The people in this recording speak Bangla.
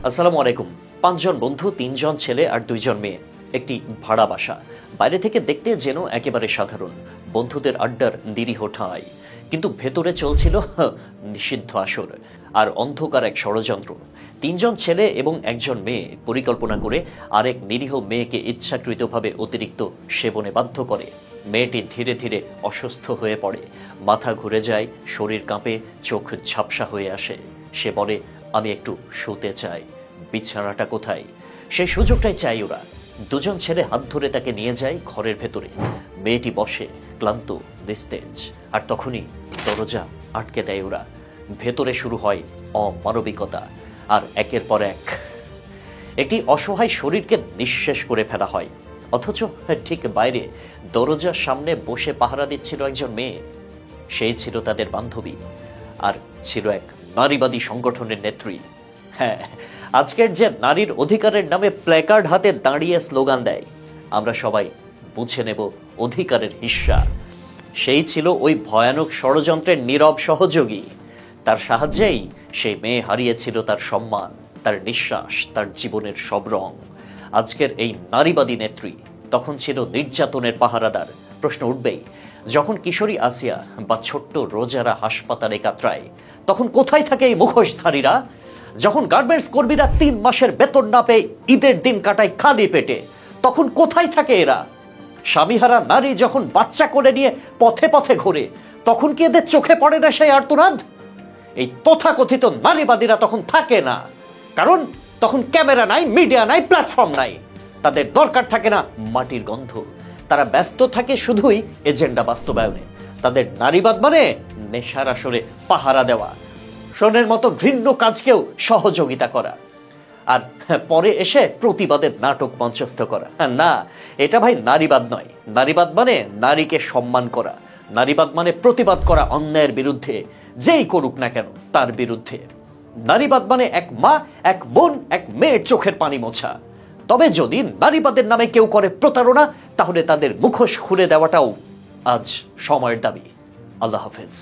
আসসালামু আলাইকুম। ৫ জন বন্ধু, ৩ জন ছেলে আর ২ জন মেয়ে, একটি ভাড়া বাসা। বাইরে থেকে দেখতে যেন একেবারে সাধারণ, বন্ধুদের আড্ডার নিরীহ ঠাঁই, কিন্তু ভেতরে চলছিল নিষিদ্ধ আসর আর অন্ধকার এক ষড়যন্ত্র। ৩ জন ছেলে এবং ১ জন মেয়ে পরিকল্পনা করে আরেক নিরীহ মেয়েকে ইচ্ছাকৃতভাবে অতিরিক্ত সেবনে বাধ্য করে। মেয়েটি ধীরে ধীরে অসুস্থ হয়ে পড়ে, মাথা ঘুরে যায়, শরীর কাঁপে, চোখ ঝাপসা হয়ে আসে। সে বলে, আমি একটু শুতে চাই, বিছানাটা কোথায়? সেই সুযোগটাই চাই ওরা। ২ জন ছেলে হাত ধরে তাকে নিয়ে যায় ঘরের ভেতরে। মেয়েটি বসে ক্লান্ত, নিস্তেজ, আর তখনই দরজা আটকে দেয় ওরা। ভেতরে শুরু হয় অমানবিকতা, আর একের পর এক একটি অসহায় শরীরকে নিঃশেষ করে ফেলা হয়। অথচ ঠিক বাইরে দরজার সামনে বসে পাহারা দিচ্ছিল একজন মেয়ে। সেই ছিল তাদের বান্ধবী, আর ছিল এক নারীবাদী সংগঠনের নেত্রী। হ্যাঁ, আজকের যে নারীর অধিকারের নামে প্ল্যাকার্ড হাতে দাঁড়িয়ে স্লোগান দেয়, আমরা সবাই বুঝে নেব অধিকারের হিস্সা, সেই ছিল ওই ভয়ানক ষড়যন্ত্রের নীরব সহযোগী। তার সাহায্যেই সেই মেয়ে হারিয়েছিল তার সম্মান, তার নিঃশ্বাস, তার জীবনের সব রং। আজকের এই নারীবাদী নেত্রী তখন ছিল নির্যাতনের পাহারাদার। প্রশ্ন উঠবেই, যখন কিশোরী আসিয়া বা ছোট্ট রোজারা হাসপাতালে কাতরায়, তখন কোথায় থাকে এই মুখোশধারীরা? যখন গার্মেন্টস কর্মীরা ৩ মাসের বেতন না পেয়ে ঈদের দিন কাটায় খালি পেটে, তখন কোথায় থাকে এরা? স্বামীহারা নারী যখন বাচ্চা কোলে নিয়ে পথে পথে ঘোরে, তখন কি এদের চোখে পড়ে না সেই আর্তনাদ? এই তথাকথিত নারীবাদীরা তখন থাকে না, কারণ তখন ক্যামেরা নাই, মিডিয়া নাই, প্ল্যাটফর্ম নাই। তাদের দরকার থাকে না মাটির গন্ধ। তারা ব্যস্ত থাকে শুধুই এজেন্ডা বাস্তবায়নে। তাদের নারীবাদ মানে নেশার আসরে পাহারা দেওয়া, শোনের মতো ঘৃণ্য কাজকেও সহযোগিতা করা, আর পরে এসে প্রতিবাদের নাটক মঞ্চস্থ করা। না, এটা ভাই নারীবাদ নয়। নারীবাদ মানে নারীকে সম্মান করা। নারীবাদ মানে প্রতিবাদ করা অন্যায়ের বিরুদ্ধে, যেই করুক না কেন তার বিরুদ্ধে। নারীবাদ মানে এক মা, এক বোন, এক মেয়ের চোখের পানি মোছা। তবে যদি নারীবাদের নামে কেউ করে প্রতারণা, তাহলে তাদের মুখোশ খুলে দেওয়াটাও আজ সময়ের দাবি। আল্লাহ হাফেজ।